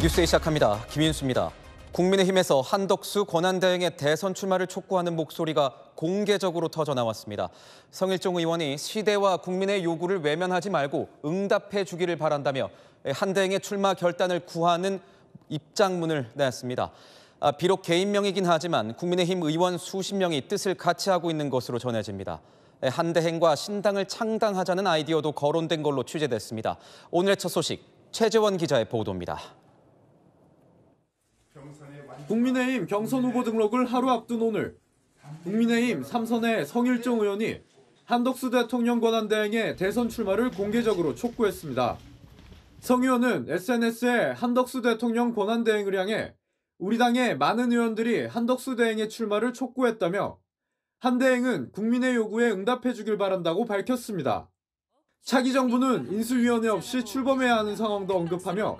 뉴스에 시작합니다. 김인수입니다. 국민의힘에서 한덕수 권한대행의 대선 출마를 촉구하는 목소리가 공개적으로 터져 나왔습니다. 성일종 의원이 시대와 국민의 요구를 외면하지 말고 응답해 주기를 바란다며 한대행의 출마 결단을 구하는 입장문을 냈습니다. 비록 개인명이긴 하지만 국민의힘 의원 수십 명이 뜻을 같이 하고 있는 것으로 전해집니다. 한대행과 신당을 창당하자는 아이디어도 거론된 걸로 취재됐습니다. 오늘의 첫 소식, 최재원 기자의 보도입니다. 국민의힘 경선 후보 등록을 하루 앞둔 오늘, 국민의힘 3선의 성일종 의원이 한덕수 대통령 권한대행의 대선 출마를 공개적으로 촉구했습니다. 성 의원은 SNS에 한덕수 대통령 권한대행을 향해 우리 당의 많은 의원들이 한덕수 대행의 출마를 촉구했다며 한 대행은 국민의 요구에 응답해 주길 바란다고 밝혔습니다. 차기 정부는 인수위원회 없이 출범해야 하는 상황도 언급하며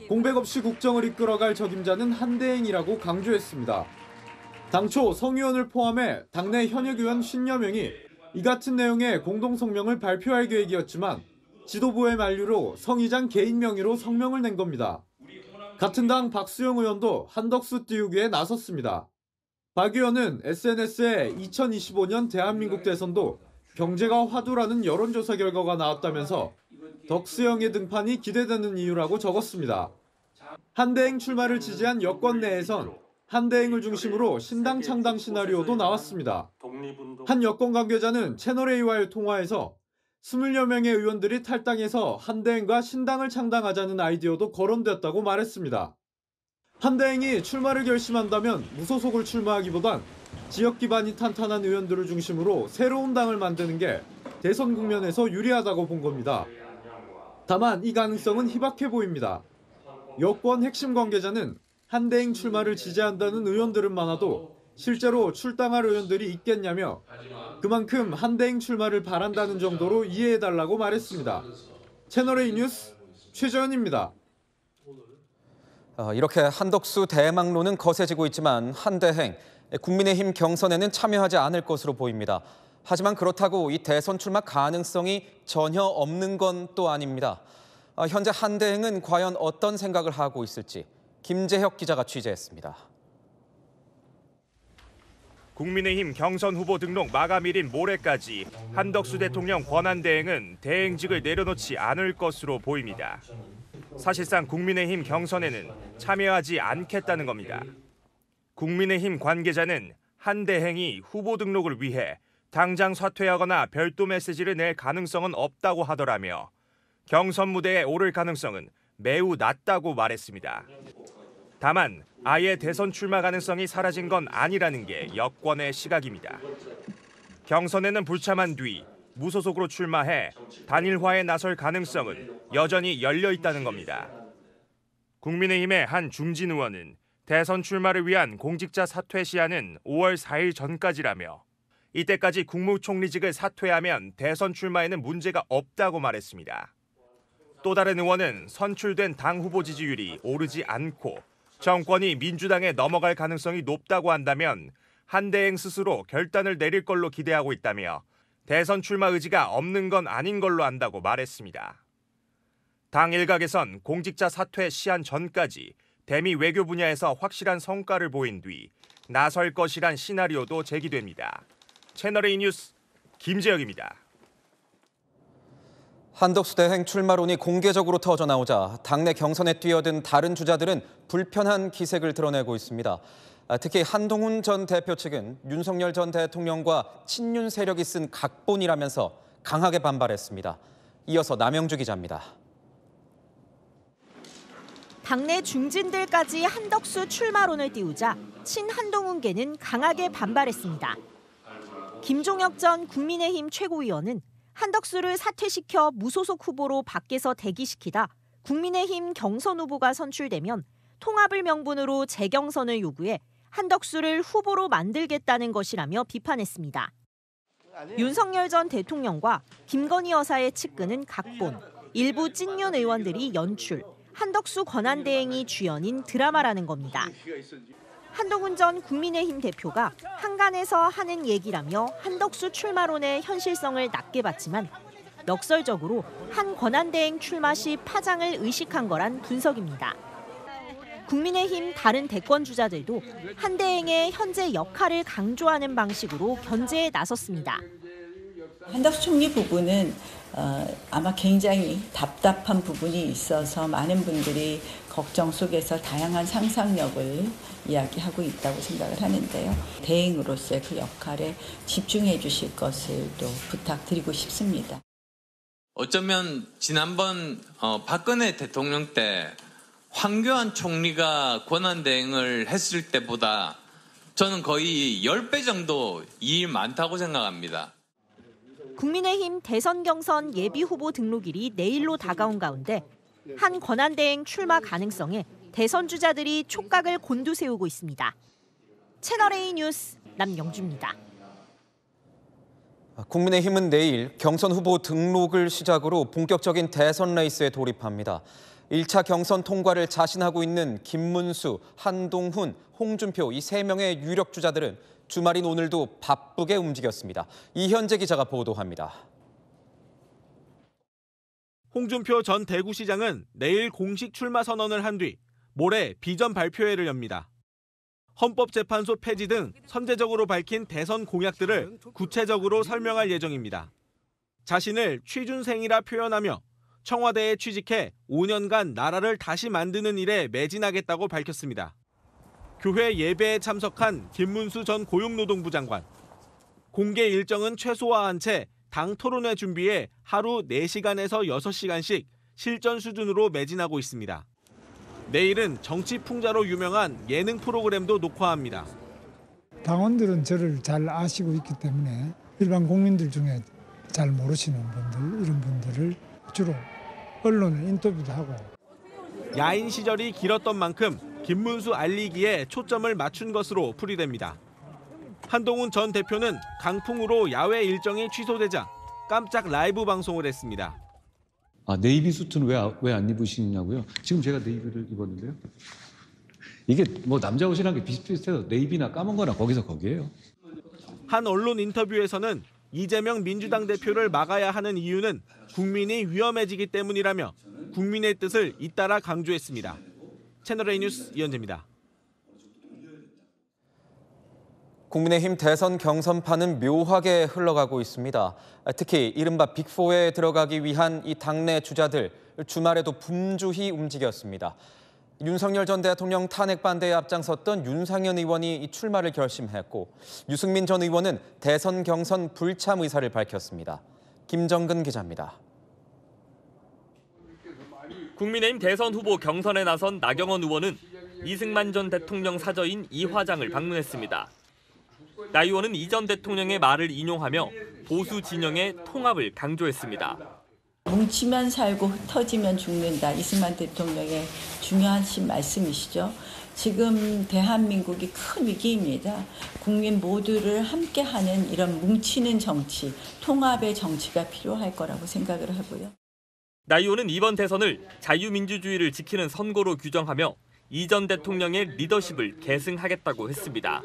공백 없이 국정을 이끌어갈 적임자는 한 대행이라고 강조했습니다. 당초 성 의원을 포함해 당내 현역 의원 50여 명이 이 같은 내용의 공동성명을 발표할 계획이었지만 지도부의 만류로 성 의장 개인 명의로 성명을 낸 겁니다. 같은 당 박수영 의원도 한덕수 띄우기에 나섰습니다. 박 의원은 SNS에 2025년 대한민국 대선도 경제가 화두라는 여론조사 결과가 나왔다면서 덕수영의 등판이 기대되는 이유라고 적었습니다. 한대행 출마를 지지한 여권 내에선 한대행을 중심으로 신당 창당 시나리오도 나왔습니다. 한 여권 관계자는 채널A와의 통화에서 20여 명의 의원들이 탈당해서 한대행과 신당을 창당하자는 아이디어도 거론됐다고 말했습니다. 한대행이 출마를 결심한다면 무소속을 출마하기보단 지역 기반이 탄탄한 의원들을 중심으로 새로운 당을 만드는 게 대선 국면에서 유리하다고 본 겁니다. 다만 이 가능성은 희박해 보입니다. 여권 핵심 관계자는 한대행 출마를 지지한다는 의원들은 많아도 실제로 출당할 의원들이 있겠냐며 그만큼 한대행 출마를 바란다는 정도로 이해해달라고 말했습니다. 채널A 뉴스 최재원입니다. 이렇게 한덕수 대망론은 거세지고 있지만 한대행, 국민의힘 경선에는 참여하지 않을 것으로 보입니다. 하지만 그렇다고 이 대선 출마 가능성이 전혀 없는 건 또 아닙니다. 현재 한대행은 과연 어떤 생각을 하고 있을지 김재혁 기자가 취재했습니다. 국민의힘 경선 후보 등록 마감일인 모레까지 한덕수 대통령 권한대행은 대행직을 내려놓지 않을 것으로 보입니다. 사실상 국민의힘 경선에는 참여하지 않겠다는 겁니다. 국민의힘 관계자는 한대행이 후보 등록을 위해 당장 사퇴하거나 별도 메시지를 낼 가능성은 없다고 하더라며 경선 무대에 오를 가능성은 매우 낮다고 말했습니다. 다만 아예 대선 출마 가능성이 사라진 건 아니라는 게 여권의 시각입니다. 경선에는 불참한 뒤 무소속으로 출마해 단일화에 나설 가능성은 여전히 열려 있다는 겁니다. 국민의힘의 한 중진 의원은 대선 출마를 위한 공직자 사퇴 시한은 5월 4일 전까지라며 이때까지 국무총리직을 사퇴하면 대선 출마에는 문제가 없다고 말했습니다. 또 다른 의원은 선출된 당 후보 지지율이 오르지 않고 정권이 민주당에 넘어갈 가능성이 높다고 한다면 한대행 스스로 결단을 내릴 걸로 기대하고 있다며 대선 출마 의지가 없는 건 아닌 걸로 안다고 말했습니다. 당 일각에선 공직자 사퇴 시한 전까지 대미 외교 분야에서 확실한 성과를 보인 뒤 나설 것이란 시나리오도 제기됩니다. 채널A 뉴스 김재혁입니다. 한덕수 대행 출마론이 공개적으로 터져 나오자 당내 경선에 뛰어든 다른 주자들은 불편한 기색을 드러내고 있습니다. 특히 한동훈 전 대표 측은 윤석열 전 대통령과 친윤 세력이 쓴 각본이라면서 강하게 반발했습니다. 이어서 남영주 기자입니다. 당내 중진들까지 한덕수 출마론을 띄우자 친한동훈계는 강하게 반발했습니다. 김종혁 전 국민의힘 최고위원은 한덕수를 사퇴시켜 무소속 후보로 밖에서 대기시키다 국민의힘 경선 후보가 선출되면 통합을 명분으로 재경선을 요구해 한덕수를 후보로 만들겠다는 것이라며 비판했습니다. 윤석열 전 대통령과 김건희 여사의 측근은 각본, 일부 찐윤 의원들이 연출, 한덕수 권한대행이 주연인 드라마라는 겁니다. 한동훈 전 국민의힘 대표가 한간에서 하는 얘기라며 한덕수 출마론의 현실성을 낮게 봤지만 역설적으로 한 권한대행 출마 시 파장을 의식한 거란 분석입니다. 국민의힘 다른 대권 주자들도 한대행의 현재 역할을 강조하는 방식으로 견제에 나섰습니다. 한덕수 총리 부분은 아마 굉장히 답답한 부분이 있어서 많은 분들이 걱정 속에서 다양한 상상력을 이야기하고 있다고 생각을 하는데요. 대행으로서의 그 역할에 집중해 주실 것을 또 부탁드리고 싶습니다. 어쩌면 지난번 박근혜 대통령 때 황교안 총리가 권한대행을 했을 때보다 저는 거의 10배 정도 일 많다고 생각합니다. 국민의힘 대선 경선 예비후보 등록일이 내일로 다가온 가운데 한 권한대행 출마 가능성에 대선 주자들이 촉각을 곤두세우고 있습니다. 채널A 뉴스 남영주입니다. 국민의힘은 내일 경선 후보 등록을 시작으로 본격적인 대선 레이스에 돌입합니다. 1차 경선 통과를 자신하고 있는 김문수, 한동훈, 홍준표 이 3명의 유력 주자들은 주말인 오늘도 바쁘게 움직였습니다. 이현재 기자가 보도합니다. 홍준표 전 대구시장은 내일 공식 출마 선언을 한 뒤 모레 비전 발표회를 엽니다. 헌법재판소 폐지 등 선제적으로 밝힌 대선 공약들을 구체적으로 설명할 예정입니다. 자신을 취준생이라 표현하며 청와대에 취직해 5년간 나라를 다시 만드는 일에 매진하겠다고 밝혔습니다. 교회 예배에 참석한 김문수 전 고용노동부 장관. 공개 일정은 최소화한 채 당 토론회 준비에 하루 4시간에서 6시간씩 실전 수준으로 매진하고 있습니다. 내일은 정치 풍자로 유명한 예능 프로그램도 녹화합니다. 당원들은 저를 잘 아시고 있기 때문에 일반 국민들 중에 잘 모르시는 분들, 이런 분들을 주로 언론에 인터뷰도 하고. 야인 시절이 길었던 만큼 김문수 알리기에 초점을 맞춘 것으로 풀이됩니다. 한동훈 전 대표는 강풍으로 야외 일정이 취소되자 깜짝 라이브 방송을 했습니다. 네이비 수트는 왜 안 입으시냐고요? 지금 제가 네이비를 입었는데요. 이게 뭐 남자 옷이랑 게 비슷비슷해서 네이비나 까만 거나 거기에요. 한 언론 인터뷰에서는 이재명 민주당 대표를 막아야 하는 이유는 국민이 위험해지기 때문이라며 국민의 뜻을 잇따라 강조했습니다. 채널A 뉴스 이현재입니다. 국민의힘 대선 경선판은 묘하게 흘러가고 있습니다. 특히 이른바 빅4에 들어가기 위한 이 당내 주자들 주말에도 분주히 움직였습니다. 윤석열 전 대통령 탄핵 반대에 앞장섰던 윤상현 의원이 이 출마를 결심했고 유승민 전 의원은 대선 경선 불참 의사를 밝혔습니다. 김정근 기자입니다. 국민의힘 대선 후보 경선에 나선 나경원 의원은 이승만 전 대통령 사저인 이 화장을 방문했습니다. 나 의원은 이 전 대통령의 말을 인용하며 보수 진영의 통합을 강조했습니다. 뭉치면 살고 흩어지면 죽는다. 이승만 대통령의 중요하신 말씀이시죠. 지금 대한민국이 큰 위기입니다. 국민 모두를 함께하는 이런 뭉치는 정치, 통합의 정치가 필요할 거라고 생각을 하고요. 나 의원은 이번 대선을 자유민주주의를 지키는 선거로 규정하며 이 전 대통령의 리더십을 계승하겠다고 했습니다.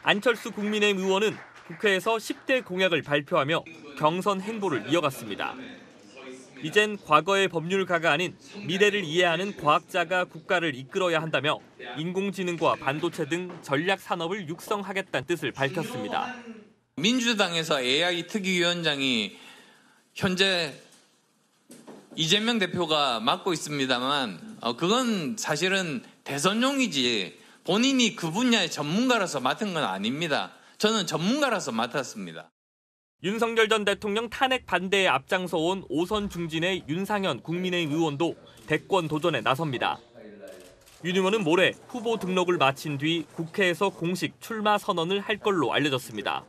안철수 국민의힘 의원은 국회에서 10대 공약을 발표하며 경선 행보를 이어갔습니다. 이젠 과거의 법률가가 아닌 미래를 이해하는 과학자가 국가를 이끌어야 한다며 인공지능과 반도체 등 전략 산업을 육성하겠다는 뜻을 밝혔습니다. 민주당에서 AI 특위위원장이 현재 이재명 대표가 맡고 있습니다만 그건 사실은 대선용이지 본인이 그 분야의 전문가라서 맡은 건 아닙니다. 저는 전문가라서 맡았습니다. 윤석열 전 대통령 탄핵 반대에 앞장서온 오선 중진의 윤상현 국민의힘 의원도 대권 도전에 나섭니다. 윤 의원은 모레 후보 등록을 마친 뒤 국회에서 공식 출마 선언을 할 걸로 알려졌습니다.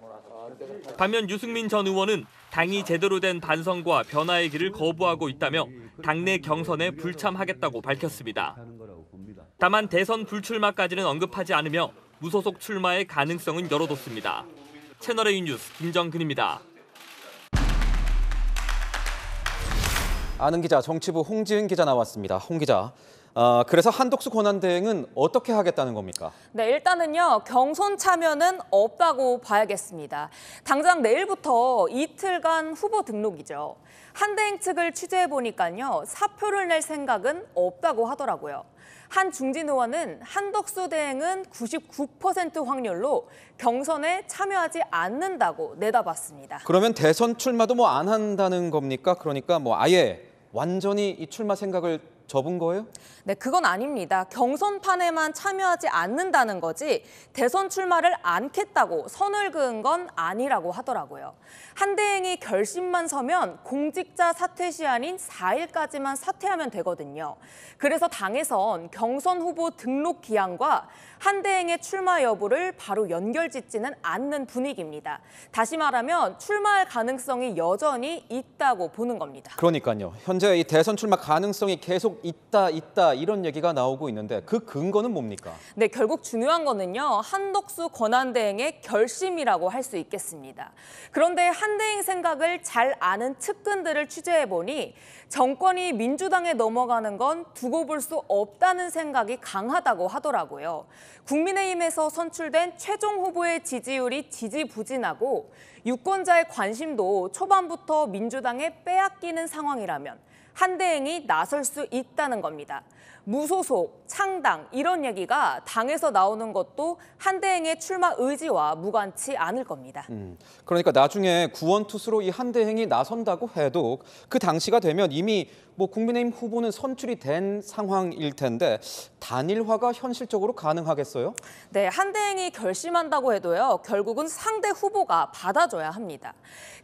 반면 유승민 전 의원은 당이 제대로 된 반성과 변화의 길을 거부하고 있다며 당내 경선에 불참하겠다고 밝혔습니다. 다만 대선 불출마까지는 언급하지 않으며 무소속 출마의 가능성은 열어뒀습니다. 채널A 뉴스 김정근입니다. 아는 기자 정치부 홍지은 기자 나왔습니다. 홍 기자, 그래서 한덕수 권한대행은 어떻게 하겠다는 겁니까? 네, 일단은요, 경선 참여는 없다고 봐야겠습니다. 당장 내일부터 이틀간 후보 등록이죠. 한대행 측을 취재해보니까요, 사표를 낼 생각은 없다고 하더라고요. 한 중진 의원은 한덕수 대행은 99% 확률로 경선에 참여하지 않는다고 내다봤습니다. 그러면 대선 출마도 뭐 안 한다는 겁니까? 그러니까 뭐 아예 완전히 이 출마 생각을 접은 거예요? 네, 그건 아닙니다. 경선판에만 참여하지 않는다는 거지 대선 출마를 않겠다고 선을 그은 건 아니라고 하더라고요. 한대행이 결심만 서면 공직자 사퇴 시한인 4일까지만 사퇴하면 되거든요. 그래서 당에선 경선 후보 등록 기한과 한대행의 출마 여부를 바로 연결짓지는 않는 분위기입니다. 다시 말하면 출마할 가능성이 여전히 있다고 보는 겁니다. 그러니까요. 현재 이 대선 출마 가능성이 계속 있다 이런 얘기가 나오고 있는데 그 근거는 뭡니까? 네, 결국 중요한 거는요. 한덕수 권한대행의 결심이라고 할 수 있겠습니다. 그런데 한대행 생각을 잘 아는 측근들을 취재해보니 정권이 민주당에 넘어가는 건 두고 볼 수 없다는 생각이 강하다고 하더라고요. 국민의힘에서 선출된 최종 후보의 지지율이 지지부진하고 유권자의 관심도 초반부터 민주당에 빼앗기는 상황이라면 한대행이 나설 수 있다는 겁니다. 무소속, 창당 이런 얘기가 당에서 나오는 것도 한대행의 출마 의지와 무관치 않을 겁니다. 그러니까 나중에 구원투수로 이 한대행이 나선다고 해도 그 당시가 되면 이미 뭐 국민의힘 후보는 선출이 된 상황일 텐데 단일화가 현실적으로 가능하겠어요? 네, 한대행이 결심한다고 해도요. 결국은 상대 후보가 받아줘야 합니다.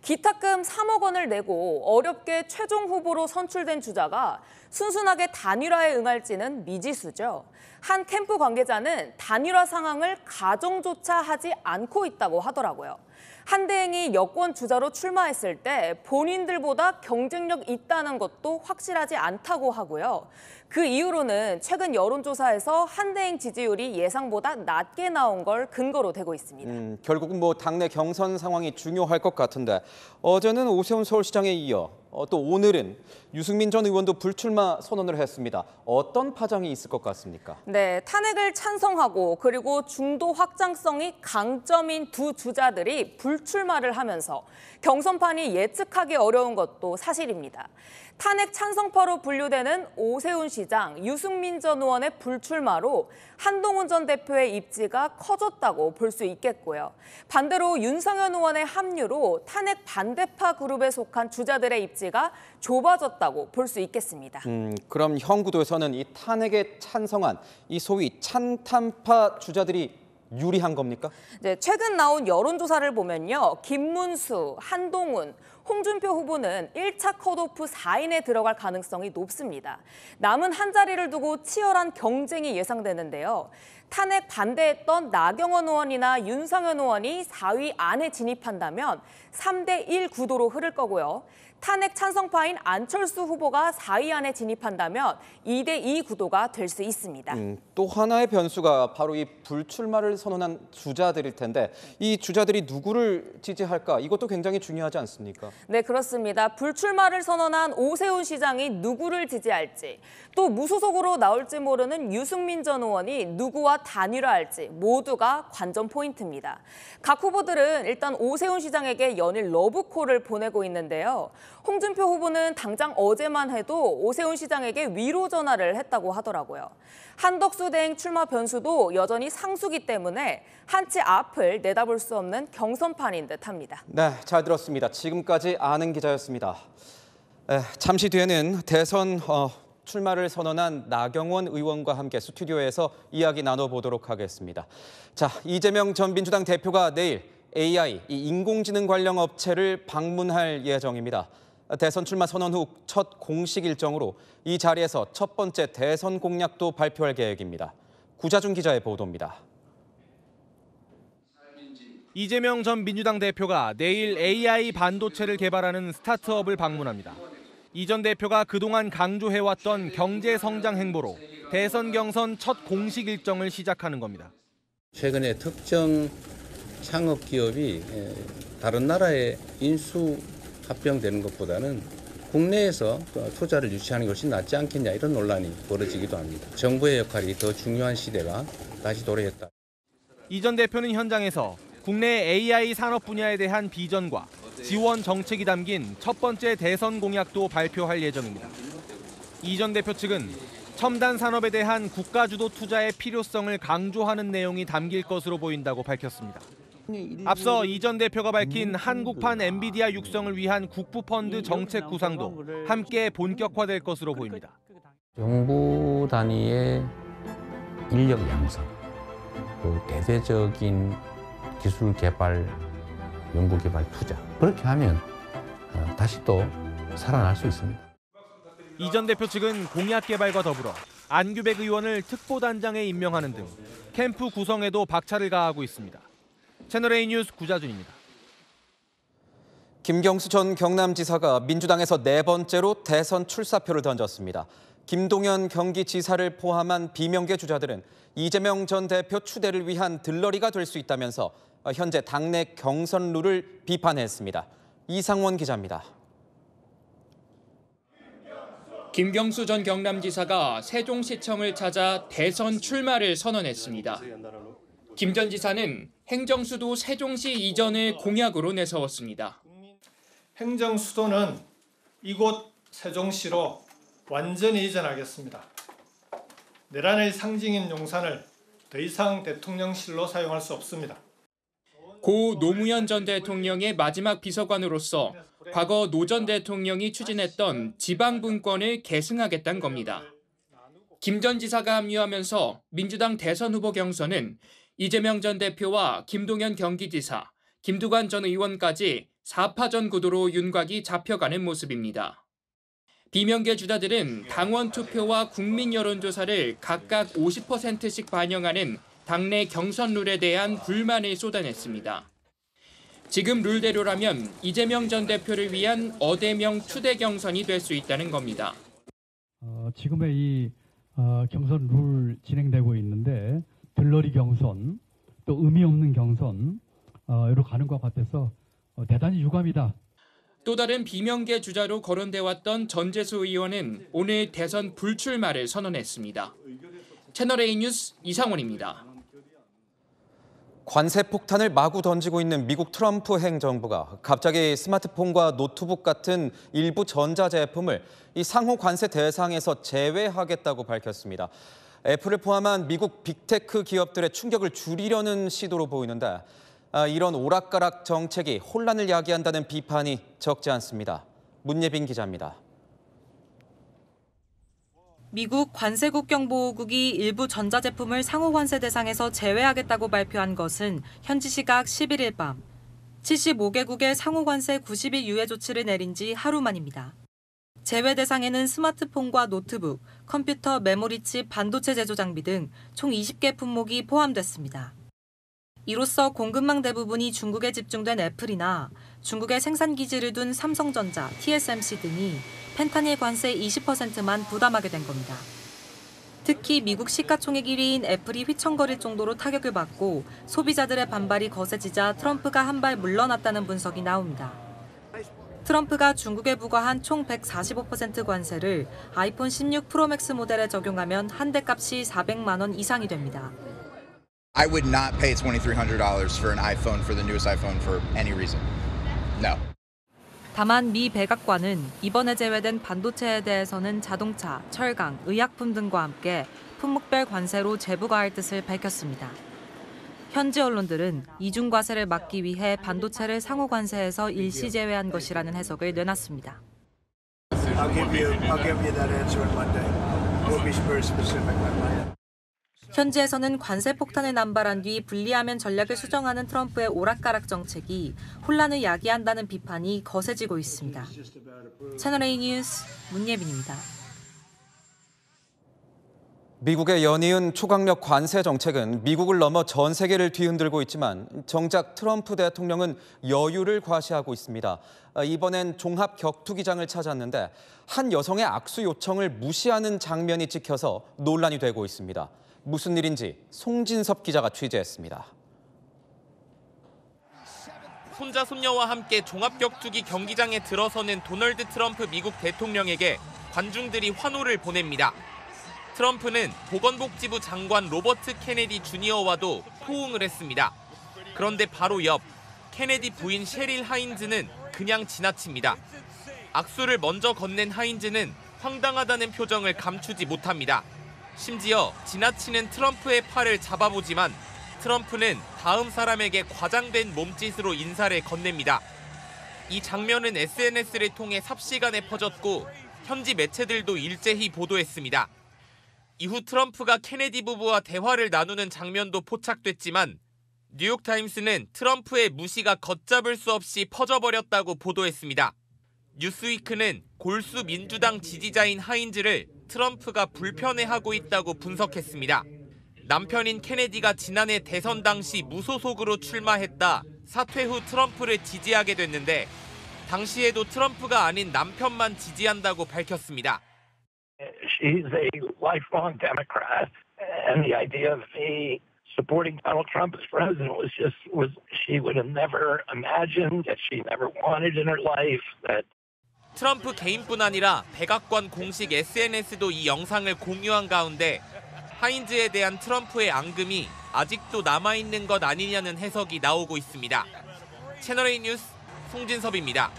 기탁금 3억 원을 내고 어렵게 최종 후보로 선출된 주자가 순순하게 단일화에 응할지는 미지수죠. 한 캠프 관계자는 단일화 상황을 가정조차 하지 않고 있다고 하더라고요. 한대행이 여권 주자로 출마했을 때 본인들보다 경쟁력 있다는 것도 확실하지 않다고 하고요. 그 이후로는 최근 여론조사에서 한대행 지지율이 예상보다 낮게 나온 걸 근거로 대고 있습니다. 결국은 뭐 당내 경선 상황이 중요할 것 같은데 어제는 오세훈 서울시장에 이어 또 오늘은 유승민 전 의원도 불출마 선언을 했습니다. 어떤 파장이 있을 것 같습니까? 네, 탄핵을 찬성하고 그리고 중도 확장성이 강점인 두 주자들이 불출마를 하면서 경선판이 예측하기 어려운 것도 사실입니다. 탄핵 찬성파로 분류되는 오세훈 시장, 유승민 전 의원의 불출마로 한동훈 전 대표의 입지가 커졌다고 볼 수 있겠고요. 반대로 윤상현 의원의 합류로 탄핵 반대파 그룹에 속한 주자들의 입지가 좁아졌다고 볼 수 있겠습니다. 그럼 현 구도에서는 이 탄핵에 찬성한 이 소위 찬탄파 주자들이 유리한 겁니까? 네, 최근 나온 여론조사를 보면요. 김문수, 한동훈, 홍준표 후보는 1차 컷오프 4인에 들어갈 가능성이 높습니다. 남은 한 자리를 두고 치열한 경쟁이 예상되는데요. 탄핵 반대했던 나경원 의원이나 윤상현 의원이 4위 안에 진입한다면 3대1 구도로 흐를 거고요. 탄핵 찬성파인 안철수 후보가 4위 안에 진입한다면 2대2 구도가 될 수 있습니다. 또 하나의 변수가 바로 이 불출마를 선언한 주자들일 텐데 이 주자들이 누구를 지지할까? 이것도 굉장히 중요하지 않습니까? 네, 그렇습니다. 불출마를 선언한 오세훈 시장이 누구를 지지할지, 또 무소속으로 나올지 모르는 유승민 전 의원이 누구와 단일화할지 모두가 관전 포인트입니다. 각 후보들은 일단 오세훈 시장에게 연일 러브콜을 보내고 있는데요. 홍준표 후보는 당장 어제만 해도 오세훈 시장에게 위로 전화를 했다고 하더라고요. 한덕수 대행 출마 변수도 여전히 상수기 때문에 한치 앞을 내다볼 수 없는 경선판인 듯합니다. 네, 잘 들었습니다. 지금까지 아는 기자였습니다. 잠시 뒤에는 대선 출마를 선언한 나경원 의원과 함께 스튜디오에서 이야기 나눠보도록 하겠습니다. 자, 이재명 전 민주당 대표가 내일 AI, 이 인공지능 관련 업체를 방문할 예정입니다. 대선 출마 선언 후 첫 공식 일정으로 이 자리에서 첫 번째 대선 공약도 발표할 계획입니다. 구자준 기자의 보도입니다. 이재명 전 민주당 대표가 내일 AI 반도체를 개발하는 스타트업을 방문합니다. 이 전 대표가 그동안 강조해왔던 경제 성장 행보로 대선 경선 첫 공식 일정을 시작하는 겁니다. 최근에 특정 창업 기업이 다른 나라에 인수 합병되는 것보다는 국내에서 투자를 유치하는 것이 낫지 않겠냐 이런 논란이 벌어지기도 합니다. 정부의 역할이 더 중요한 시대가 다시 도래했다. 이 전 대표는 현장에서 국내 AI 산업 분야에 대한 비전과 지원 정책이 담긴 첫 번째 대선 공약도 발표할 예정입니다. 이 전 대표 측은 첨단 산업에 대한 국가 주도 투자의 필요성을 강조하는 내용이 담길 것으로 보인다고 밝혔습니다. 앞서 이 전 대표가 밝힌 한국판 엔비디아 육성을 위한 국부펀드 정책 구상도 함께 본격화될 것으로 보입니다. 정부 단위의 인력 양성, 또 대대적인 기술 개발, 연구 개발 투자 그렇게 하면 다시 또 살아날 수 있습니다. 이 전 대표 측은 공약 개발과 더불어 안규백 의원을 특보단장에 임명하는 등 캠프 구성에도 박차를 가하고 있습니다. 채널A 뉴스 구자준입니다. 김경수 전 경남지사가 민주당에서 네 번째로 대선 출사표를 던졌습니다. 김동연 경기지사를 포함한 비명계 주자들은 이재명 전 대표 추대를 위한 들러리가 될 수 있다면서 현재 당내 경선 룰을 비판했습니다. 이상원 기자입니다. 김경수 전 경남지사가 세종시청을 찾아 대선 출마를 선언했습니다. 김 전 지사는 행정수도 세종시 이전을 공약으로 내세웠습니다. 행정수도는 이곳 세종시로 완전히 이전하겠습니다. 내란의 상징인 용산을 더 이상 대통령실로 사용할 수 없습니다. 고 노무현 전 대통령의 마지막 비서관으로서 과거 노 전 대통령이 추진했던 지방분권을 계승하겠다는 겁니다. 김 전 지사가 합류하면서 민주당 대선 후보 경선은 이재명 전 대표와 김동연 경기지사, 김두관 전 의원까지 4파전 구도로 윤곽이 잡혀가는 모습입니다. 비명계 주자들은 당원 투표와 국민 여론조사를 각각 50%씩 반영하는 당내 경선 룰에 대한 불만을 쏟아냈습니다. 지금 룰대로라면 이재명 전 대표를 위한 어대명 추대 경선이 될 수 있다는 겁니다. 지금의 이 경선 룰 진행되고 있는데 들러리 경선, 또 의미 없는 경선으로 가는 것 같아서 대단히 유감이다. 또 다른 비명계 주자로 거론돼 왔던 전재수 의원은 오늘 대선 불출마를 선언했습니다. 채널A 뉴스 이상원입니다. 관세 폭탄을 마구 던지고 있는 미국 트럼프 행정부가 갑자기 스마트폰과 노트북 같은 일부 전자제품을 이 상호 관세 대상에서 제외하겠다고 밝혔습니다. 애플을 포함한 미국 빅테크 기업들의 충격을 줄이려는 시도로 보이는데 이런 오락가락 정책이 혼란을 야기한다는 비판이 적지 않습니다. 문예빈 기자입니다. 미국 관세국경보호국이 일부 전자제품을 상호관세 대상에서 제외하겠다고 발표한 것은 현지 시각 11일 밤 75개국의 상호관세 90일 유예 조치를 내린 지 하루 만입니다. 제외 대상에는 스마트폰과 노트북, 컴퓨터, 메모리칩, 반도체 제조 장비 등 총 20개 품목이 포함됐습니다. 이로써 공급망 대부분이 중국에 집중된 애플이나 중국에 생산 기지를 둔 삼성전자, TSMC 등이 펜타닐 관세 20%만 부담하게 된 겁니다. 특히 미국 시가총액 1위인 애플이 휘청거릴 정도로 타격을 받고 소비자들의 반발이 거세지자 트럼프가 한 발 물러났다는 분석이 나옵니다. 트럼프가 중국에 부과한 총 145% 관세를 아이폰 16 프로맥스 모델에 적용하면 한 대 값이 400만 원 이상이 됩니다. I would not pay $2,300 for an iPhone for the newest iPhone for any reason. No. 다만 미 백악관은 이번에 제외된 반도체에 대해서는 자동차, 철강, 의약품 등과 함께 품목별 관세로 재부과할 뜻을 밝혔습니다. 현지 언론들은 이중과세를 막기 위해 반도체를 상호관세에서 일시 제외한 것이라는 해석을 내놨습니다. I'll give you that answer on Monday. We'll be very specific on Monday. 현지에서는 관세 폭탄을 남발한 뒤 분리하면 전략을 수정하는 트럼프의 오락가락 정책이 혼란을 야기한다는 비판이 거세지고 있습니다. 채널A 뉴스 문예빈입니다. 미국의 연이은 초강력 관세 정책은 미국을 넘어 전 세계를 뒤흔들고 있지만 정작 트럼프 대통령은 여유를 과시하고 있습니다. 이번엔 종합 격투기장을 찾았는데 한 여성의 악수 요청을 무시하는 장면이 찍혀서 논란이 되고 있습니다. 무슨 일인지 송진섭 기자가 취재했습니다. 손자 손녀와 함께 종합격투기 경기장에 들어서는 도널드 트럼프 미국 대통령에게 관중들이 환호를 보냅니다. 트럼프는 보건복지부 장관 로버트 케네디 주니어와도 포옹을 했습니다. 그런데 바로 옆 케네디 부인 셰릴 하인즈는 그냥 지나칩니다. 악수를 먼저 건넨 하인즈는 황당하다는 표정을 감추지 못합니다. 심지어 지나치는 트럼프의 팔을 잡아보지만 트럼프는 다음 사람에게 과장된 몸짓으로 인사를 건넵니다. 이 장면은 SNS를 통해 삽시간에 퍼졌고 현지 매체들도 일제히 보도했습니다. 이후 트럼프가 케네디 부부와 대화를 나누는 장면도 포착됐지만 뉴욕타임스는 트럼프의 무시가 걷잡을 수 없이 퍼져버렸다고 보도했습니다. 뉴스위크는 골수 민주당 지지자인 하인즈를 트럼프가 불편해하고 있다고 분석했습니다. 남편인 케네디가 지난해 대선 당시 무소속으로 출마했다 사퇴 후 트럼프를 지지하게 됐는데 당시에도 트럼프가 아닌 남편만 지지한다고 밝혔습니다. She's a lifelong Democrat, and the idea of me supporting Donald Trump as president she would have never imagined, that she never wanted in her life. That 트럼프 개인뿐 아니라 백악관 공식 SNS도 이 영상을 공유한 가운데 하인즈에 대한 트럼프의 앙금이 아직도 남아있는 것 아니냐는 해석이 나오고 있습니다. 채널A 뉴스 송진섭입니다.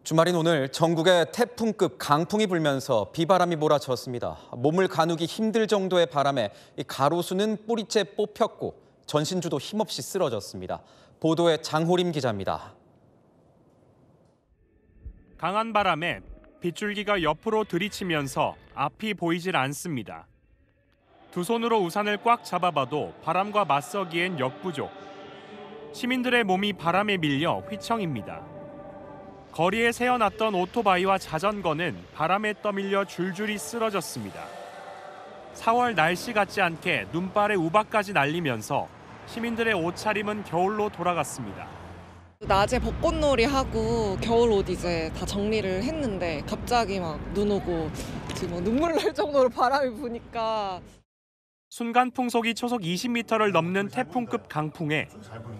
주말인 오늘 전국에 태풍급 강풍이 불면서 비바람이 몰아쳤습니다. 몸을 가누기 힘들 정도의 바람에 가로수는 뿌리째 뽑혔고 전신주도 힘없이 쓰러졌습니다. 보도에 장호림 기자입니다. 강한 바람에 빗줄기가 옆으로 들이치면서 앞이 보이질 않습니다. 두 손으로 우산을 꽉 잡아봐도 바람과 맞서기엔 역부족. 시민들의 몸이 바람에 밀려 휘청입니다. 거리에 세워놨던 오토바이와 자전거는 바람에 떠밀려 줄줄이 쓰러졌습니다. 4월 날씨 같지 않게 눈발에 우박까지 날리면서 시민들의 옷차림은 겨울로 돌아갔습니다. 낮에 벚꽃놀이 하고 겨울 옷 이제 다 정리를 했는데 갑자기 막 눈 오고 지금 눈물 날 정도로 바람이 부니까 순간 풍속이 초속 20m를 넘는 태풍급 강풍에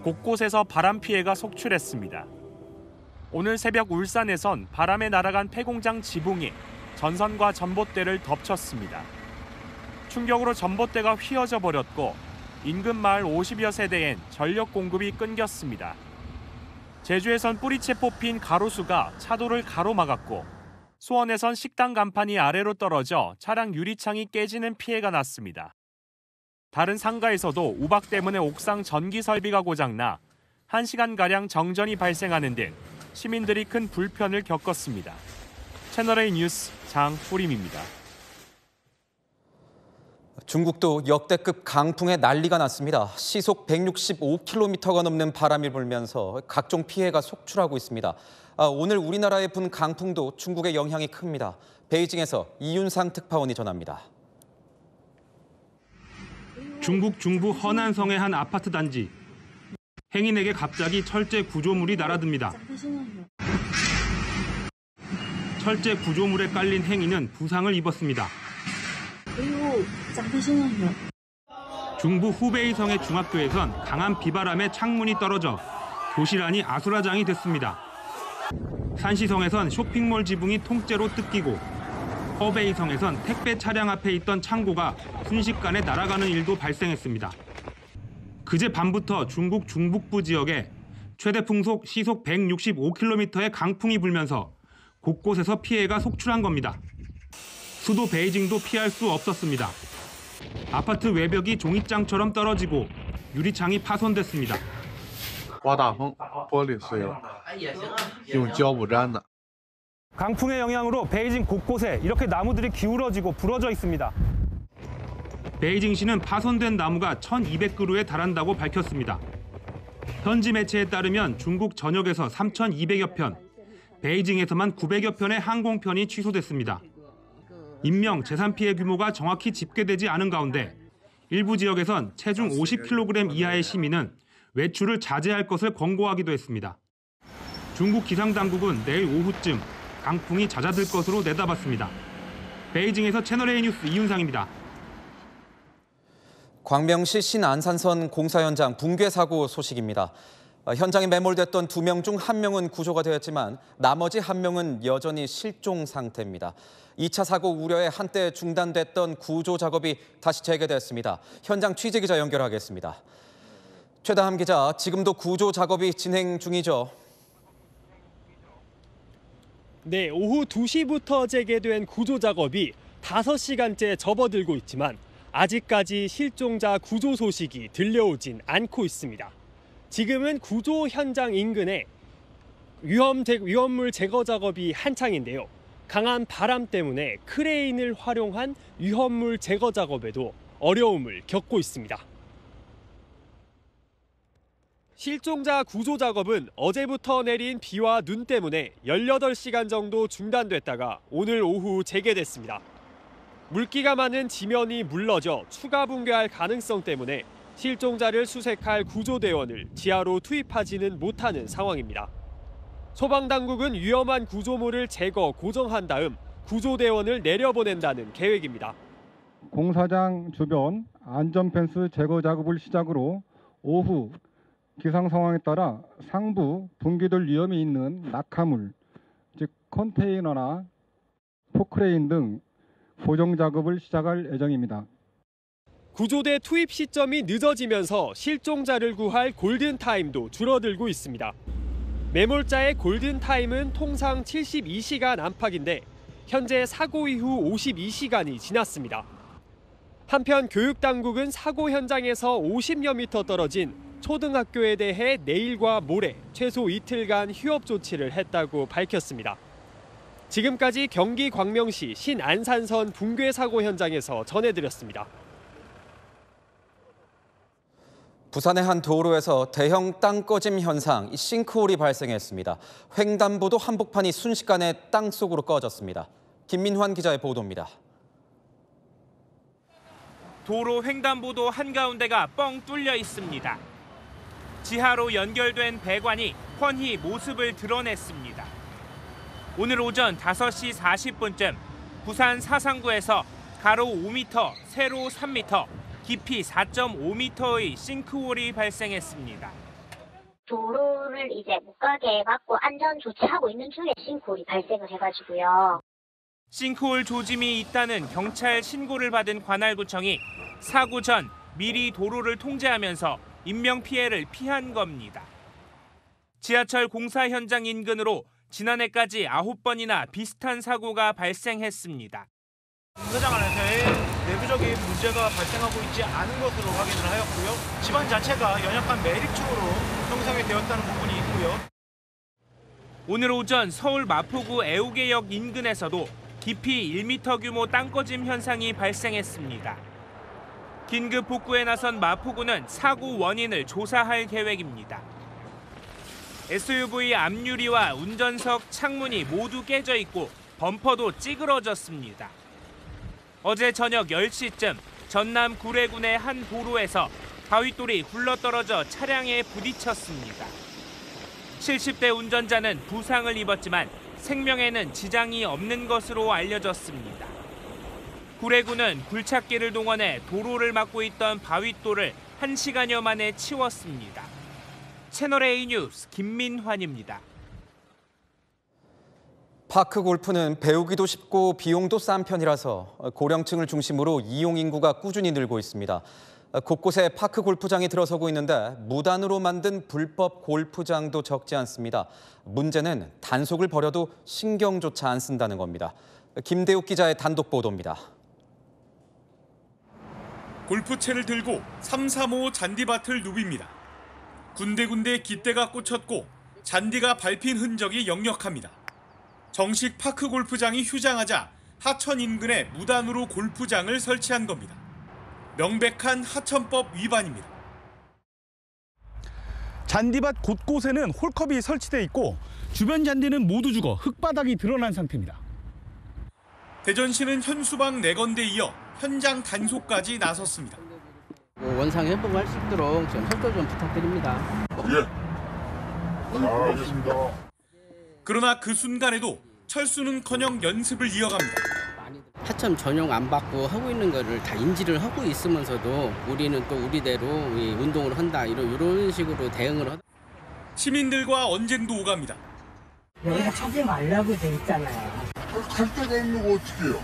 곳곳에서 바람 피해가 속출했습니다. 오늘 새벽 울산에선 바람에 날아간 폐공장 지붕이 전선과 전봇대를 덮쳤습니다. 충격으로 전봇대가 휘어져 버렸고 인근 마을 50여 세대엔 전력 공급이 끊겼습니다. 제주에선 뿌리채 뽑힌 가로수가 차도를 가로막았고 수원에선 식당 간판이 아래로 떨어져 차량 유리창이 깨지는 피해가 났습니다. 다른 상가에서도 우박 때문에 옥상 전기 설비가 고장나 1시간가량 정전이 발생하는 등 시민들이 큰 불편을 겪었습니다. 채널A 뉴스 장호림입니다. 중국도 역대급 강풍에 난리가 났습니다. 시속 165km가 넘는 바람이 불면서 각종 피해가 속출하고 있습니다. 오늘 우리나라에 분 강풍도 중국의 영향이 큽니다. 베이징에서 이윤상 특파원이 전합니다. 중국 중부 허난성의 한 아파트 단지. 행인에게 갑자기 철제 구조물이 날아듭니다. 철제 구조물에 깔린 행인은 부상을 입었습니다. 중부 후베이성의 중학교에선 강한 비바람에 창문이 떨어져 교실 안이 아수라장이 됐습니다. 산시성에선 쇼핑몰 지붕이 통째로 뜯기고 허베이성에선 택배 차량 앞에 있던 창고가 순식간에 날아가는 일도 발생했습니다. 그제 밤부터 중국 중북부 지역에 최대 풍속 시속 165km의 강풍이 불면서 곳곳에서 피해가 속출한 겁니다. 수도 베이징도 피할 수 없었습니다. 아파트 외벽이 종잇장처럼 떨어지고 유리창이 파손됐습니다. 강풍의 영향으로 베이징 곳곳에 이렇게 나무들이 기울어지고 부러져 있습니다. 베이징시는 파손된 나무가 1,200그루에 달한다고 밝혔습니다. 현지 매체에 따르면 중국 전역에서 3,200여 편, 베이징에서만 900여 편의 항공편이 취소됐습니다. 인명, 재산 피해 규모가 정확히 집계되지 않은 가운데 일부 지역에선 체중 50kg 이하의 시민은 외출을 자제할 것을 권고하기도 했습니다. 중국 기상당국은 내일 오후쯤 강풍이 잦아들 것으로 내다봤습니다. 베이징에서 채널A 뉴스 이윤상입니다. 광명시 신안산선 공사 현장 붕괴 사고 소식입니다. 현장에 매몰됐던 2명 중 1명은 구조가 되었지만 나머지 1명은 여전히 실종 상태입니다. 2차 사고 우려에 한때 중단됐던 구조 작업이 다시 재개됐습니다. 현장 취재기자 연결하겠습니다. 최다함 기자, 지금도 구조 작업이 진행 중이죠? 네, 오후 2시부터 재개된 구조 작업이 5시간째 접어들고 있지만 아직까지 실종자 구조 소식이 들려오진 않고 있습니다. 지금은 구조 현장 인근에 위험물 제거 작업이 한창인데요. 강한 바람 때문에 크레인을 활용한 위험물 제거 작업에도 어려움을 겪고 있습니다. 실종자 구조 작업은 어제부터 내린 비와 눈 때문에 18시간 정도 중단됐다가 오늘 오후 재개됐습니다. 물기가 많은 지면이 물러져 추가 붕괴할 가능성 때문에 실종자를 수색할 구조대원을 지하로 투입하지는 못하는 상황입니다. 소방당국은 위험한 구조물을 제거, 고정한 다음 구조대원을 내려보낸다는 계획입니다. 공사장 주변 안전펜스 제거 작업을 시작으로 오후 기상 상황에 따라 상부 붕괴될 위험이 있는 낙하물, 즉 컨테이너나 포크레인 등 고정 작업을 시작할 예정입니다. 구조대 투입 시점이 늦어지면서 실종자를 구할 골든타임도 줄어들고 있습니다. 매몰자의 골든타임은 통상 72시간 안팎인데 현재 사고 이후 52시간이 지났습니다. 한편 교육당국은 사고 현장에서 50여 미터 떨어진 초등학교에 대해 내일과 모레 최소 이틀간 휴업 조치를 했다고 밝혔습니다. 지금까지 경기 광명시 신안산선 붕괴 사고 현장에서 전해드렸습니다. 부산의 한 도로에서 대형 땅 꺼짐 현상, 싱크홀이 발생했습니다. 횡단보도 한복판이 순식간에 땅 속으로 꺼졌습니다. 김민환 기자의 보도입니다. 도로 횡단보도 한가운데가 뻥 뚫려 있습니다. 지하로 연결된 배관이 훤히 모습을 드러냈습니다. 오늘 오전 5시 40분쯤 부산 사상구에서 가로 5m, 세로 3m, 깊이 4.5m의 싱크홀이 발생했습니다. 도로를 이제 못 가게 막고 안전 조치하고 있는 중에 싱크홀이 발생을 해가지고요. 싱크홀 조짐이 있다는 경찰 신고를 받은 관할구청이 사고 전 미리 도로를 통제하면서 인명피해를 피한 겁니다. 지하철 공사 현장 인근으로 지난해까지 9번이나 비슷한 사고가 발생했습니다. 공사장 안에서의 내부적인 문제가 발생하고 있지 않은 것으로 확인을 하였고요. 집안 자체가 연약한 매립축으로 형성이 되었다는 부분이 있고요. 오늘 오전 서울 마포구 애우개역 인근에서도 깊이 1m 규모 땅꺼짐 현상이 발생했습니다. 긴급 복구에 나선 마포구는 사고 원인을 조사할 계획입니다. SUV 앞유리와 운전석 창문이 모두 깨져 있고 범퍼도 찌그러졌습니다. 어제 저녁 10시쯤 전남 구례군의 한 도로에서 바위돌이 굴러떨어져 차량에 부딪혔습니다. 70대 운전자는 부상을 입었지만 생명에는 지장이 없는 것으로 알려졌습니다. 구례군은 굴착기를 동원해 도로를 막고 있던 바위돌을 1시간여 만에 치웠습니다. 채널A 뉴스 김민환입니다. 파크 골프는 배우기도 쉽고 비용도 싼 편이라서 고령층을 중심으로 이용 인구가 꾸준히 늘고 있습니다. 곳곳에 파크 골프장이 들어서고 있는데 무단으로 만든 불법 골프장도 적지 않습니다. 문제는 단속을 벌여도 신경조차 안 쓴다는 겁니다. 김대욱 기자의 단독 보도입니다. 골프채를 들고 335 잔디밭을 누빕니다. 군데군데 깃대가 꽂혔고 잔디가 밟힌 흔적이 역력합니다. 정식 파크 골프장이 휴장하자 하천 인근에 무단으로 골프장을 설치한 겁니다. 명백한 하천법 위반입니다. 잔디밭 곳곳에는 홀컵이 설치돼 있고 주변 잔디는 모두 죽어 흙바닥이 드러난 상태입니다. 대전시는 현수막 4건대 이어 현장 단속까지 나섰습니다. 원상에 협복할 수 있도록 좀 협조 좀 부탁드립니다. 예. 알겠습니다. 그러나 그 순간에도 철수는커녕 연습을 이어갑니다. 하청 전용 안 받고 하고 있는 거를 다 인지를 하고 있으면서도 우리는 또 우리대로 운동을 한다 이런 식으로 대응을 하다. 시민들과 언쟁도 오갑니다. 여기가 하지 말라고 돼 있잖아요. 갈 데가 없는 거 어떻게 해요?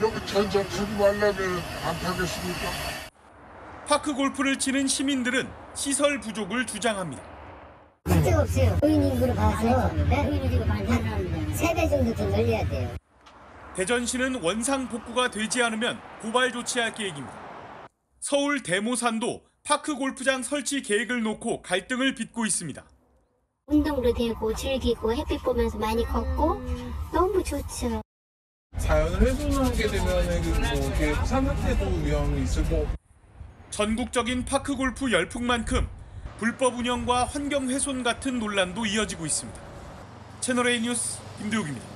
여기 전장 타지 말라면 안 타겠습니까? 파크 골프를 치는 시민들은 시설 부족을 주장합니다. 실제가 없어요. 의인 인구로 봐서 의인 지금 반찬하는데 3배 정도 더 늘려야 돼요. 대전시는 원상 복구가 되지 않으면 고발 조치할 계획입니다. 서울 대모산도 파크 골프장 설치 계획을 놓고 갈등을 빚고 있습니다. 운동도 되고 즐기고 햇빛 보면서 많이 걷고 너무 좋죠. 자연을 훼손하게 되면 산업태도 위험이 있을 거고. 전국적인 파크 골프 열풍만큼 불법 운영과 환경 훼손 같은 논란도 이어지고 있습니다. 채널A 뉴스 김도욱입니다.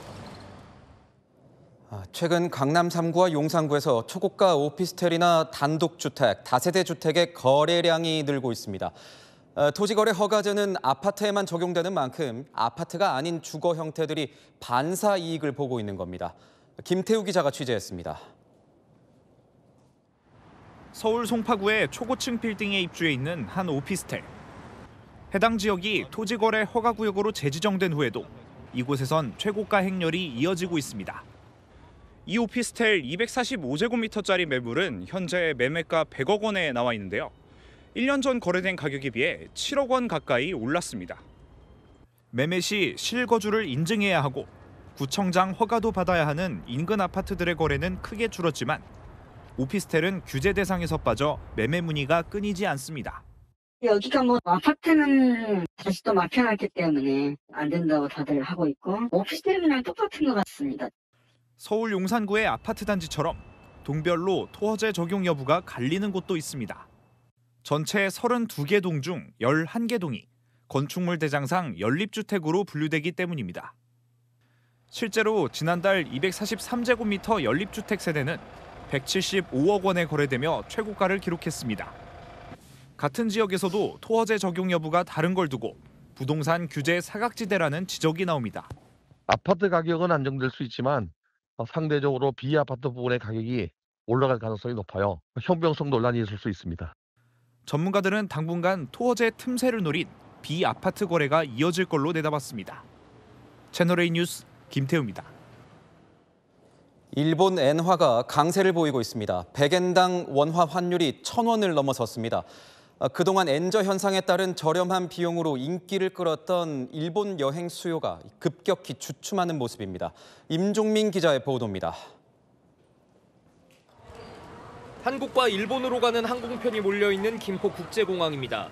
최근 강남 3구와 용산구에서 초고가 오피스텔이나 단독주택, 다세대 주택의 거래량이 늘고 있습니다. 토지거래 허가제는 아파트에만 적용되는 만큼 아파트가 아닌 주거 형태들이 반사 이익을 보고 있는 겁니다. 김태우 기자가 취재했습니다. 서울 송파구의 초고층 빌딩에 입주해 있는 한 오피스텔. 해당 지역이 토지거래 허가구역으로 재지정된 후에도 이곳에선 최고가 행렬이 이어지고 있습니다. 이 오피스텔 245제곱미터짜리 매물은 현재 매매가 100억 원에 나와 있는데요. 1년 전 거래된 가격에 비해 7억 원 가까이 올랐습니다. 매매 시 실거주를 인증해야 하고 구청장 허가도 받아야 하는 인근 아파트들의 거래는 크게 줄었지만 오피스텔은 규제 대상에서 빠져 매매 문의가 끊이지 않습니다. 여기가 아파트는 다시 또 막혀놨기 때문에 안 된다고 다들 하고 있고 오피스텔이랑 똑같은 것 같습니다. 서울 용산구의 아파트 단지처럼 동별로 토허제 적용 여부가 갈리는 곳도 있습니다. 전체 32개 동 중 11개 동이 건축물 대장상 연립주택으로 분류되기 때문입니다. 실제로 지난달 243제곱미터 연립주택 세대는 175억 원에 거래되며 최고가를 기록했습니다. 같은 지역에서도 토허제 적용 여부가 다른 걸 두고 부동산 규제 사각지대라는 지적이 나옵니다. 아파트 가격은 안정될 수 있지만 상대적으로 비아파트 부분의 가격이 올라갈 가능성이 높아요. 형평성 논란이 있을 수 있습니다. 전문가들은 당분간 토허제 틈새를 노린 비아파트 거래가 이어질 걸로 내다봤습니다. 채널A 뉴스 김태우입니다. 일본 엔화가 강세를 보이고 있습니다. 100엔당 원화 환율이 1,000원을 넘어섰습니다. 그동안 엔저 현상에 따른 저렴한 비용으로 인기를 끌었던 일본 여행 수요가 급격히 주춤하는 모습입니다. 임종민 기자의 보도입니다. 한국과 일본으로 가는 항공편이 몰려있는 김포국제공항입니다.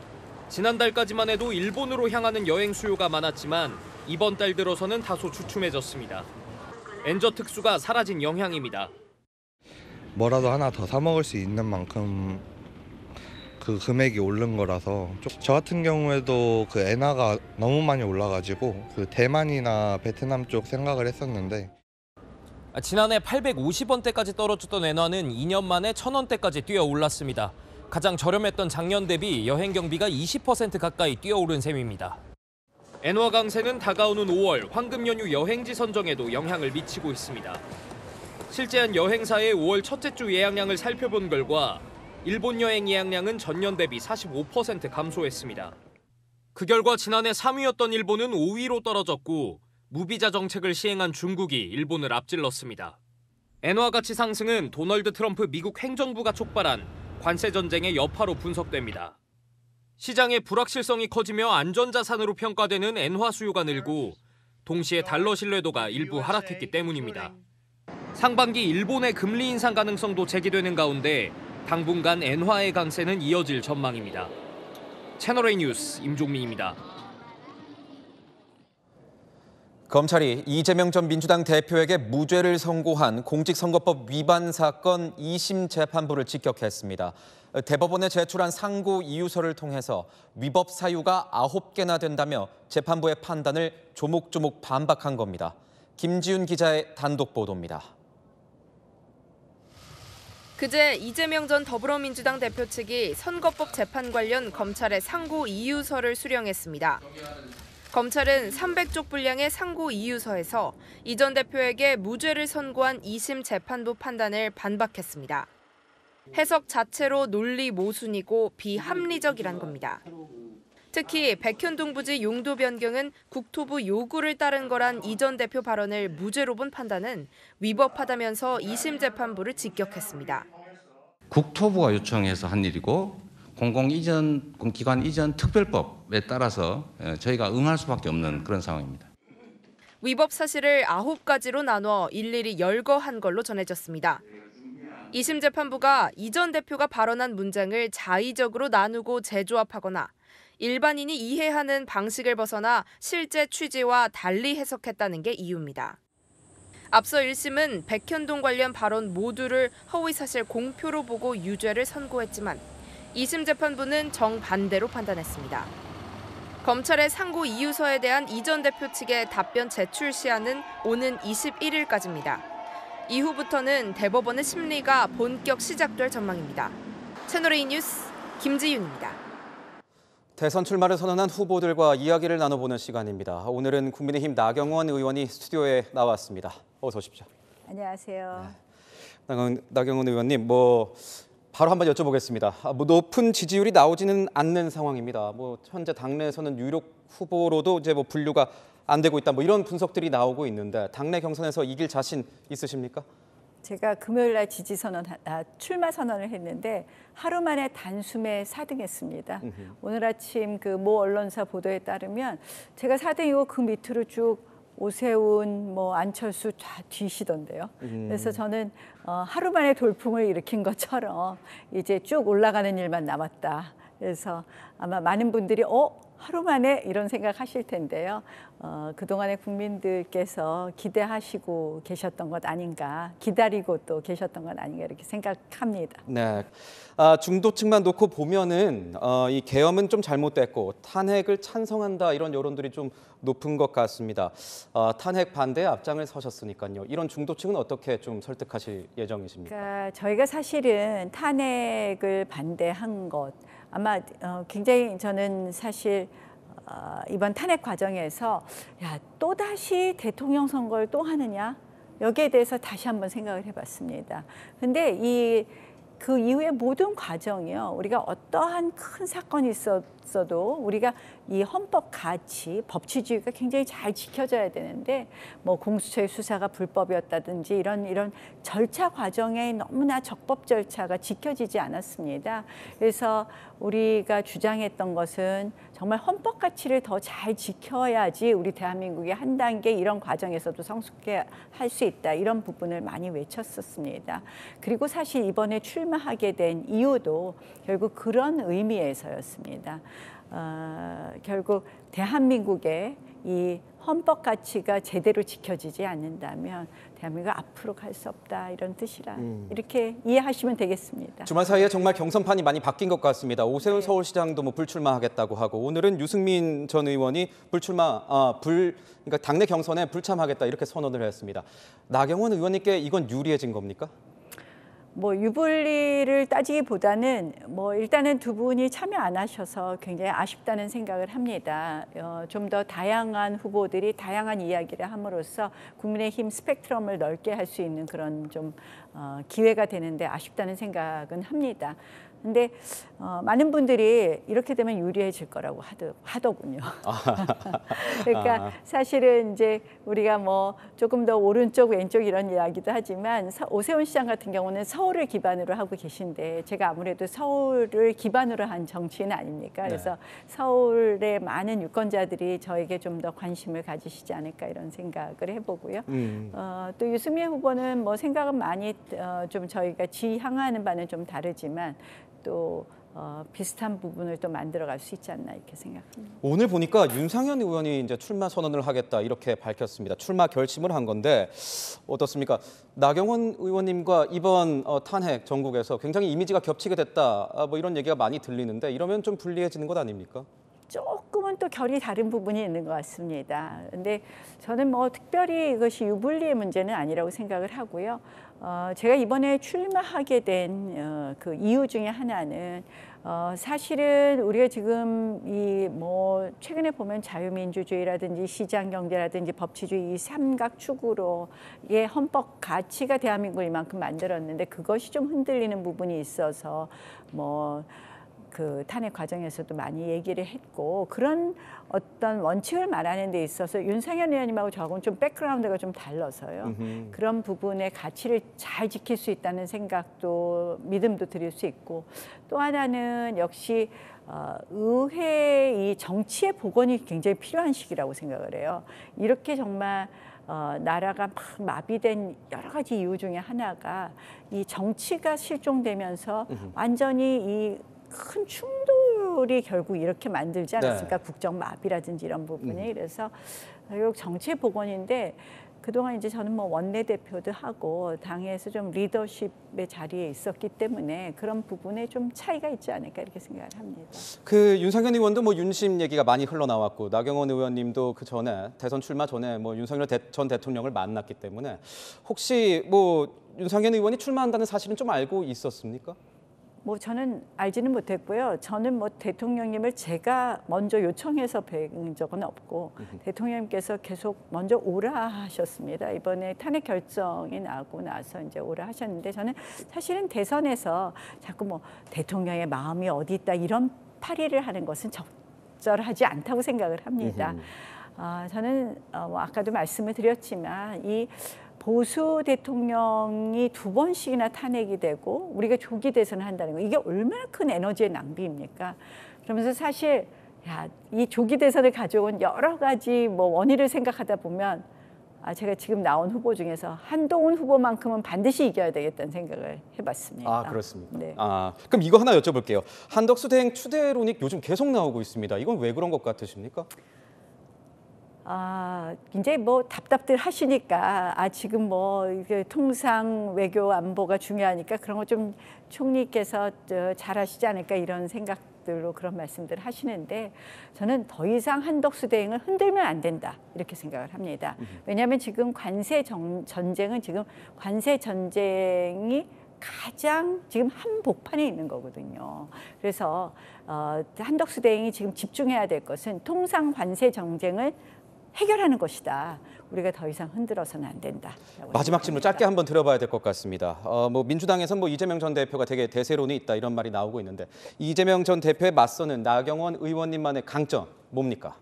지난달까지만 해도 일본으로 향하는 여행 수요가 많았지만 이번 달 들어서는 다소 주춤해졌습니다. 엔저 특수가 사라진 영향입니다. 뭐라도 하나 더 사 먹을 수 있는 만큼 그 금액이 오른 거라서 저 같은 경우에도 그 엔화가 너무 많이 올라가지고 그 대만이나 베트남 쪽 생각을 했었는데 지난해 850원대까지 떨어졌던 엔화는 2년 만에 1,000원대까지 뛰어 올랐습니다. 가장 저렴했던 작년 대비 여행 경비가 20% 가까이 뛰어오른 셈입니다. 엔화 강세는 다가오는 5월 황금 연휴 여행지 선정에도 영향을 미치고 있습니다. 실제한 여행사의 5월 첫째 주 예약량을 살펴본 결과 일본 여행 예약량은 전년 대비 45% 감소했습니다. 그 결과 지난해 3위였던 일본은 5위로 떨어졌고 무비자 정책을 시행한 중국이 일본을 앞질렀습니다. 엔화 가치 상승은 도널드 트럼프 미국 행정부가 촉발한 관세 전쟁의 여파로 분석됩니다. 시장의 불확실성이 커지며 안전자산으로 평가되는 엔화 수요가 늘고 동시에 달러 신뢰도가 일부 하락했기 때문입니다. 상반기 일본의 금리 인상 가능성도 제기되는 가운데 당분간 엔화의 강세는 이어질 전망입니다. 채널A 뉴스 임종민입니다. 검찰이 이재명 전 민주당 대표에게 무죄를 선고한 공직선거법 위반 사건 2심 재판부를 직격했습니다. 대법원에 제출한 상고 이유서를 통해서 위법 사유가 9개나 된다며 재판부의 판단을 조목조목 반박한 겁니다. 김지훈 기자의 단독 보도입니다. 그제 이재명 전 더불어민주당 대표 측이 선거법 재판 관련 검찰의 상고 이유서를 수령했습니다. 검찰은 300쪽 분량의 상고 이유서에서 이 전 대표에게 무죄를 선고한 2심 재판부 판단을 반박했습니다. 해석 자체로 논리 모순이고 비합리적이란 겁니다. 특히 백현동 부지 용도 변경은 국토부 요구를 따른 거란 이 전 대표 발언을 무죄로 본 판단은 위법하다면서 2심 재판부를 직격했습니다. 국토부가 요청해서 한 일이고 공공기관 이전 특별법에 따라서 저희가 응할 수밖에 없는 그런 상황입니다. 위법 사실을 9가지로 나눠 일일이 열거한 걸로 전해졌습니다. 2심 재판부가 이 전 대표가 발언한 문장을 자의적으로 나누고 재조합하거나 일반인이 이해하는 방식을 벗어나 실제 취지와 달리 해석했다는 게 이유입니다. 앞서 1심은 백현동 관련 발언 모두를 허위사실 공표로 보고 유죄를 선고했지만 2심 재판부는 정반대로 판단했습니다. 검찰의 상고 이유서에 대한 이 전 대표 측의 답변 제출 시한은 오는 21일까지입니다. 이후부터는 대법원의 심리가 본격 시작될 전망입니다. 채널A 뉴스 김지윤입니다. 대선 출마를 선언한 후보들과 이야기를 나눠보는 시간입니다. 오늘은 국민의힘 나경원 의원이 스튜디오에 나왔습니다. 어서 오십시오. 안녕하세요. 나경원 의원님, 바로 한번 여쭤보겠습니다. 높은 지지율이 나오지는 않는 상황입니다. 현재 당내에서는 유력 후보로도 이제 분류가 안 되고 있다. 이런 분석들이 나오고 있는데 당내 경선에서 이길 자신 있으십니까? 제가 금요일 날 출마 선언을 했는데 하루 만에 단숨에 4등했습니다. 오늘 아침 그 모 언론사 보도에 따르면 제가 4등이고 그 밑으로 쭉 오세훈, 안철수 다 뒤시던데요. 그래서 저는 하루 만에 돌풍을 일으킨 것처럼 이제 쭉 올라가는 일만 남았다. 그래서 아마 많은 분들이 하루 만에 이런 생각하실 텐데요. 그동안의 국민들께서 기대하시고 계셨던 것 아닌가, 기다리고 또 계셨던 것 아닌가 이렇게 생각합니다. 네, 중도층만 놓고 보면은 이 계엄은 좀 잘못됐고 탄핵을 찬성한다 이런 여론들이 좀 높은 것 같습니다. 탄핵 반대에 앞장을 서셨으니까요. 이런 중도층은 어떻게 좀 설득하실 예정이십니까? 그러니까 저희가 사실은 탄핵을 반대한 것 아마 굉장히 저는 사실 이번 탄핵 과정에서 또다시 대통령 선거를 또 하느냐 여기에 대해서 다시 한번 생각을 해봤습니다. 근데 그 이후의 모든 과정이요. 우리가 어떠한 큰 사건이 있었어도 우리가 이 헌법 가치, 법치주의가 굉장히 잘 지켜져야 되는데 공수처의 수사가 불법이었다든지 이런 절차 과정에 너무나 적법 절차가 지켜지지 않았습니다. 그래서 우리가 주장했던 것은 정말 헌법 가치를 더 잘 지켜야지 우리 대한민국이 한 단계 이런 과정에서도 성숙해 할 수 있다. 이런 부분을 많이 외쳤었습니다. 그리고 사실 이번에 출마하게 된 이유도 결국 그런 의미에서였습니다. 결국 대한민국의 이 헌법 가치가 제대로 지켜지지 않는다면 대한민국 앞으로 갈 수 없다 이런 뜻이라 이렇게 이해하시면 되겠습니다. 주말 사이에 정말 경선판이 많이 바뀐 것 같습니다. 오세훈 서울시장도 불출마하겠다고 하고 오늘은 유승민 전 의원이 그러니까 당내 경선에 불참하겠다 이렇게 선언을 했습니다. 나경원 의원님께 이건 유리해진 겁니까? 유불리를 따지기보다는 일단은 두 분이 참여 안 하셔서 굉장히 아쉽다는 생각을 합니다. 좀 더 다양한 후보들이 다양한 이야기를 함으로써 국민의힘 스펙트럼을 넓게 할 수 있는 그런 좀 기회가 되는데 아쉽다는 생각은 합니다. 근데 많은 분들이 이렇게 되면 유리해질 거라고 하더군요. 그러니까 사실은 이제 우리가 조금 더 오른쪽 왼쪽 이런 이야기도 하지만 오세훈 시장 같은 경우는 서울을 기반으로 하고 계신데 제가 아무래도 서울을 기반으로 한 정치인 아닙니까? 그래서 서울의 많은 유권자들이 저에게 좀 더 관심을 가지시지 않을까 이런 생각을 해보고요. 또 유승민 후보는 생각은 많이 좀 저희가 지향하는 바는 좀 다르지만 또 비슷한 부분을 또 만들어갈 수 있지 않나 이렇게 생각합니다. 오늘 보니까 윤상현 의원이 이제 출마 선언을 하겠다 이렇게 밝혔습니다. 출마 결심을 한 건데 어떻습니까? 나경원 의원님과 이번 탄핵 전국에서 굉장히 이미지가 겹치게 됐다 이런 얘기가 많이 들리는데 이러면 좀 불리해지는 것 아닙니까? 조금은 또 결이 다른 부분이 있는 것 같습니다. 근데 저는 뭐 특별히 이것이 유불리의 문제는 아니라고 생각을 하고요. 제가 이번에 출마하게 된 그 이유 중에 하나는 사실은 우리가 지금 이 뭐 최근에 보면 자유민주주의라든지 시장경제라든지 법치주의 이 삼각축으로의 헌법 가치가 대한민국을 이만큼 만들었는데 그것이 좀 흔들리는 부분이 있어서 뭐 그 탄핵 과정에서도 많이 얘기를 했고 그런 어떤 원칙을 말하는 데 있어서 윤상현 의원님하고 저하고는 좀 백그라운드가 좀 달라서요. 그런 부분의 가치를 잘 지킬 수 있다는 생각도 믿음도 드릴 수 있고 또 하나는 역시 의회 이 정치의 복원이 굉장히 필요한 시기라고 생각을 해요. 이렇게 정말 나라가 막 마비된 여러 가지 이유 중에 하나가 이 정치가 실종되면서 완전히 이 큰 충돌이 결국 이렇게 만들지 않았을까? 네. 국정 마비라든지 이런 부분이 그래서 결국 정치의 복원인데 그동안 이제 저는 뭐 원내대표도 하고 당에서 좀 리더십의 자리에 있었기 때문에 그런 부분에 좀 차이가 있지 않을까 이렇게 생각을 합니다. 그 윤상현 의원도 뭐 윤심 얘기가 많이 흘러나왔고 나경원 의원님도 그 전에 대선 출마 전에 뭐 윤석열 전 대통령을 만났기 때문에 혹시 뭐 윤상현 의원이 출마한다는 사실은 좀 알고 있었습니까? 뭐 저는 알지는 못했고요. 저는 뭐 대통령님을 제가 먼저 요청해서 뵌 적은 없고 대통령님께서 계속 먼저 오라 하셨습니다. 이번에 탄핵 결정이 나고 나서 이제 오라 하셨는데 저는 사실은 대선에서 자꾸 뭐 대통령의 마음이 어디 있다 이런 파리를 하는 것은 적절하지 않다고 생각을 합니다. 저는 뭐 아까도 말씀을 드렸지만 이 보수 대통령이 2번씩이나 탄핵이 되고 우리가 조기 대선을 한다는 거 이게 얼마나 큰 에너지의 낭비입니까? 그러면서 사실 이 조기 대선을 가져온 여러 가지 뭐 원인을 생각하다 보면 제가 지금 나온 후보 중에서 한동훈 후보만큼은 반드시 이겨야 되겠다는 생각을 해봤습니다. 아 그렇습니까? 네. 그럼 이거 하나 여쭤볼게요. 한덕수 대행 추대론이 요즘 계속 나오고 있습니다. 이건 왜 그런 것 같으십니까? 이제 뭐 답답들 하시니까 지금 뭐 이게 통상 외교 안보가 중요하니까 그런 거 좀 총리께서 잘하시지 않을까 이런 생각들로 그런 말씀들을 하시는데 저는 더 이상 한덕수 대행을 흔들면 안 된다 이렇게 생각을 합니다. 왜냐하면 지금 관세 전쟁은 지금 관세 전쟁이 가장 지금 한복판에 있는 거거든요. 그래서 한덕수 대행이 지금 집중해야 될 것은 통상 관세 전쟁을 해결하는 것이다. 우리가 더 이상 흔들어서는 안 된다. 마지막 질문 짧게 한번 들어봐야 될 것 같습니다. 뭐 민주당에서 뭐 이재명 전 대표가 되게 대세론이 있다 이런 말이 나오고 있는데 이재명 전 대표에 맞서는 나경원 의원님만의 강점 뭡니까?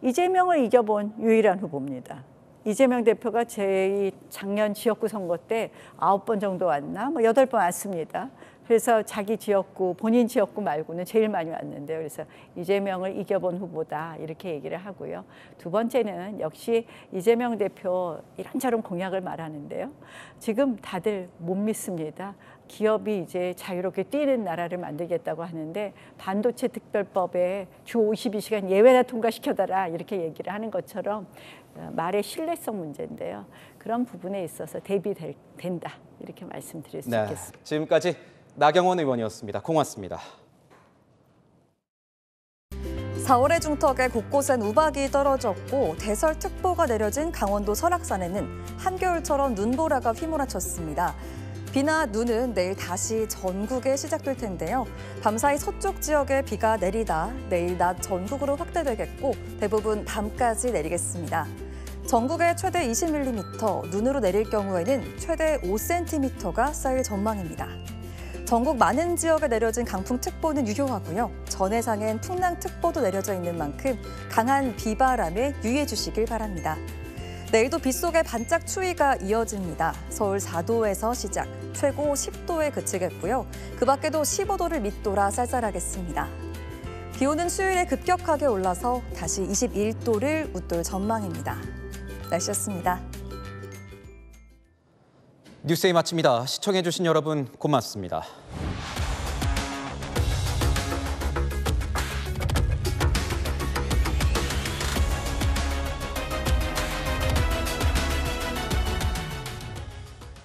이재명을 이겨본 유일한 후보입니다. 이재명 대표가 제 작년 지역구 선거 때 9번 정도 왔나? 뭐 8번 왔습니다. 그래서 자기 지역구, 본인 지역구 말고는 제일 많이 왔는데요. 그래서 이재명을 이겨본 후보다 이렇게 얘기를 하고요. 두 번째는 역시 이재명 대표 이런저런 공약을 말하는데요. 지금 다들 못 믿습니다. 기업이 이제 자유롭게 뛰는 나라를 만들겠다고 하는데 반도체 특별법에 주 52시간 예외나 통과시켜달라 이렇게 얘기를 하는 것처럼 말의 신뢰성 문제인데요. 그런 부분에 있어서 대비된다 이렇게 말씀드릴 수 있겠습니다. 지금까지 나경원 의원이었습니다. 고맙습니다. 4월의 중턱에 곳곳엔 우박이 떨어졌고 대설특보가 내려진 강원도 설악산에는 한겨울처럼 눈보라가 휘몰아쳤습니다. 비나 눈은 내일 다시 전국에 시작될 텐데요. 밤사이 서쪽 지역에 비가 내리다 내일 낮 전국으로 확대되겠고 대부분 밤까지 내리겠습니다. 전국에 최대 20mm, 눈으로 내릴 경우에는 최대 5cm가 쌓일 전망입니다. 전국 많은 지역에 내려진 강풍특보는 유효하고요. 전해상엔 풍랑특보도 내려져 있는 만큼 강한 비바람에 유의해 주시길 바랍니다. 내일도 빗속에 반짝 추위가 이어집니다. 서울 4도에서 시작, 최고 10도에 그치겠고요. 그 밖에도 15도를 밑돌아 쌀쌀하겠습니다. 기온은 수요일에 급격하게 올라서 다시 21도를 웃돌 전망입니다. 날씨였습니다. 뉴스데이 마칩니다. 시청해주신 여러분 고맙습니다.